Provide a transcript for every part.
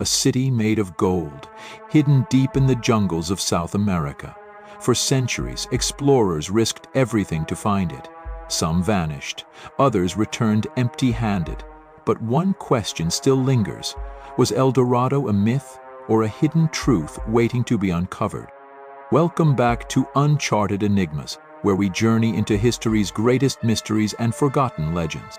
a city made of gold, hidden deep in the jungles of South America. For centuries, explorers risked everything to find it. Some vanished, others returned empty-handed. But one question still lingers. Was El Dorado a myth or a hidden truth waiting to be uncovered? Welcome back to Uncharted Enigmas, where we journey into history's greatest mysteries and forgotten legends.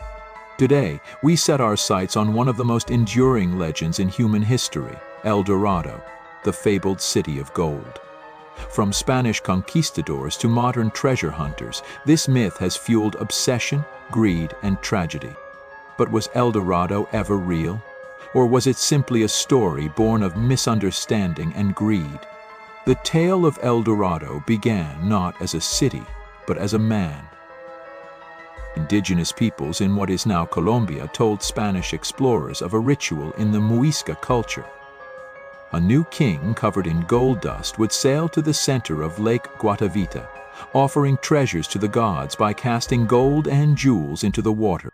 Today, we set our sights on one of the most enduring legends in human history, El Dorado, the fabled city of gold. From Spanish conquistadors to modern treasure hunters, this myth has fueled obsession, greed, and tragedy. But was El Dorado ever real? Or was it simply a story born of misunderstanding and greed? The tale of El Dorado began not as a city, but as a man. Indigenous peoples in what is now Colombia told Spanish explorers of a ritual in the Muisca culture. A new king covered in gold dust would sail to the center of Lake Guatavita, offering treasures to the gods by casting gold and jewels into the water.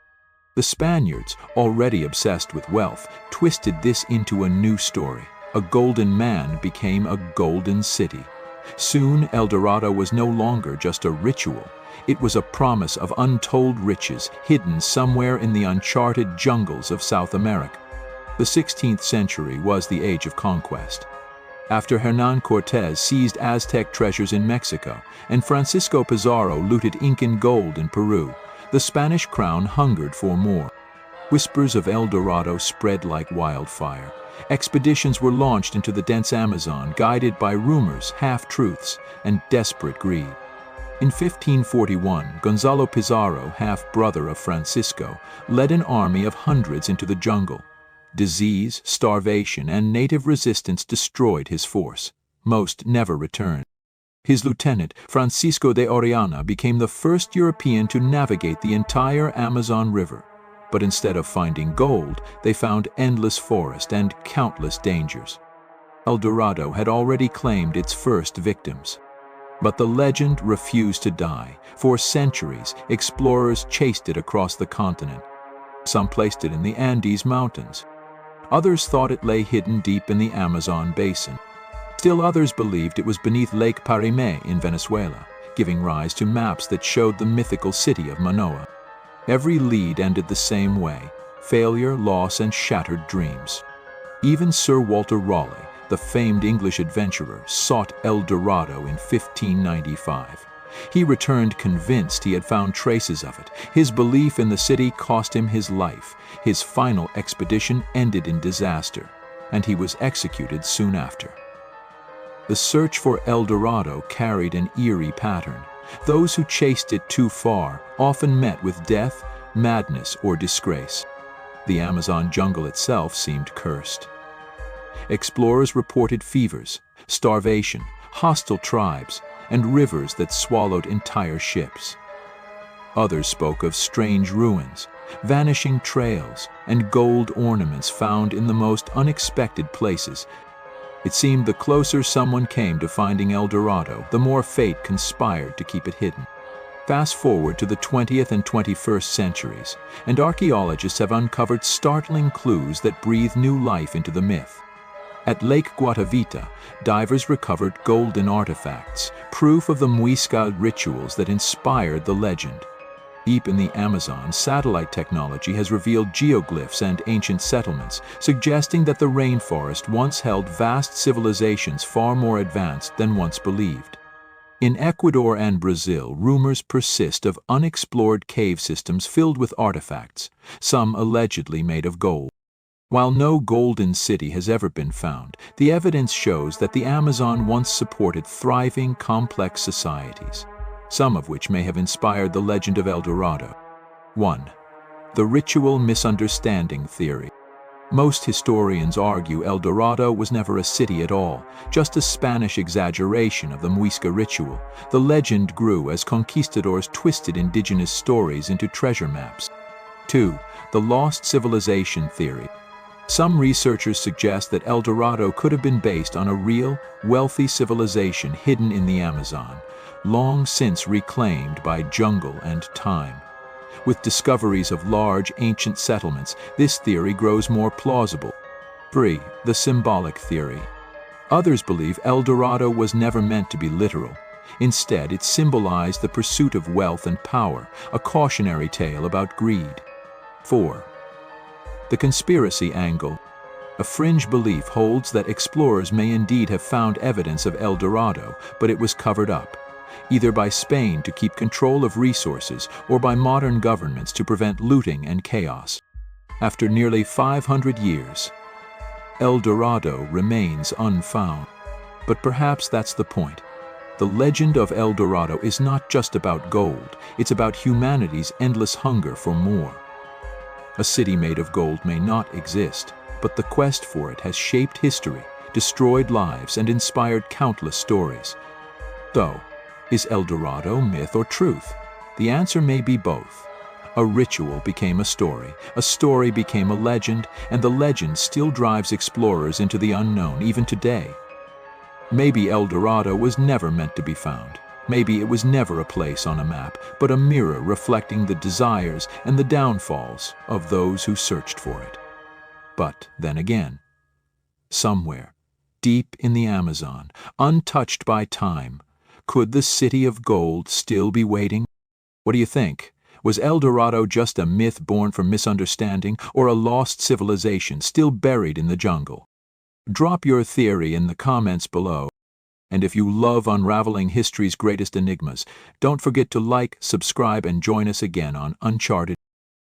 The Spaniards, already obsessed with wealth, twisted this into a new story. A golden man became a golden city. Soon, El Dorado was no longer just a ritual. It was a promise of untold riches hidden somewhere in the uncharted jungles of South America. The 16th century was the age of conquest. After Hernán Cortés seized Aztec treasures in Mexico and Francisco Pizarro looted Incan gold in Peru, the Spanish crown hungered for more. Whispers of El Dorado spread like wildfire. Expeditions were launched into the dense Amazon, guided by rumors, half-truths, and desperate greed. In 1541, Gonzalo Pizarro, half-brother of Francisco, led an army of hundreds into the jungle. Disease, starvation, and native resistance destroyed his force. Most never returned. His lieutenant, Francisco de Orellana, became the first European to navigate the entire Amazon River. But instead of finding gold, they found endless forest and countless dangers. El Dorado had already claimed its first victims. But the legend refused to die. For centuries, explorers chased it across the continent. Some placed it in the Andes Mountains. Others thought it lay hidden deep in the Amazon basin. Still others believed it was beneath Lake Parimé in Venezuela, giving rise to maps that showed the mythical city of Manoa. Every lead ended the same way: failure, loss, and shattered dreams. Even Sir Walter Raleigh, the famed English adventurer, sought El Dorado in 1595. He returned convinced he had found traces of it. His belief in the city cost him his life. His final expedition ended in disaster, and he was executed soon after. The search for El Dorado carried an eerie pattern. Those who chased it too far often met with death, madness, or disgrace. The Amazon jungle itself seemed cursed. Explorers reported fevers, starvation, hostile tribes, and rivers that swallowed entire ships. Others spoke of strange ruins, vanishing trails, and gold ornaments found in the most unexpected places. It seemed the closer someone came to finding El Dorado, the more fate conspired to keep it hidden. Fast forward to the 20th and 21st centuries, and archaeologists have uncovered startling clues that breathe new life into the myth. At Lake Guatavita, divers recovered golden artifacts, proof of the Muisca rituals that inspired the legend. Deep in the Amazon, satellite technology has revealed geoglyphs and ancient settlements, suggesting that the rainforest once held vast civilizations far more advanced than once believed. In Ecuador and Brazil, rumors persist of unexplored cave systems filled with artifacts, some allegedly made of gold. While no golden city has ever been found, the evidence shows that the Amazon once supported thriving, complex societies, some of which may have inspired the legend of El Dorado. 1. The ritual misunderstanding theory. Most historians argue El Dorado was never a city at all, just a Spanish exaggeration of the Muisca ritual. The legend grew as conquistadors twisted indigenous stories into treasure maps. 2. The lost civilization theory. Some researchers suggest that El Dorado could have been based on a real, wealthy civilization hidden in the Amazon, long since reclaimed by jungle and time. With discoveries of large, ancient settlements, this theory grows more plausible. 3. The symbolic theory. Others believe El Dorado was never meant to be literal. Instead, it symbolized the pursuit of wealth and power, a cautionary tale about greed. 4. The conspiracy angle. A fringe belief holds that explorers may indeed have found evidence of El Dorado, but it was covered up, either by Spain to keep control of resources or by modern governments to prevent looting and chaos. After nearly 500 years, El Dorado remains unfound. But perhaps that's the point. The legend of El Dorado is not just about gold, it's about humanity's endless hunger for more. A city made of gold may not exist, but the quest for it has shaped history, destroyed lives, and inspired countless stories. So, is El Dorado myth or truth? The answer may be both. A ritual became a story became a legend, and the legend still drives explorers into the unknown even today. Maybe El Dorado was never meant to be found. Maybe it was never a place on a map, but a mirror reflecting the desires and the downfalls of those who searched for it. But then again, somewhere, deep in the Amazon, untouched by time, could the city of gold still be waiting? What do you think? Was El Dorado just a myth born from misunderstanding, or a lost civilization still buried in the jungle? Drop your theory in the comments below. And if you love unraveling history's greatest enigmas, don't forget to like, subscribe, and join us again on Uncharted.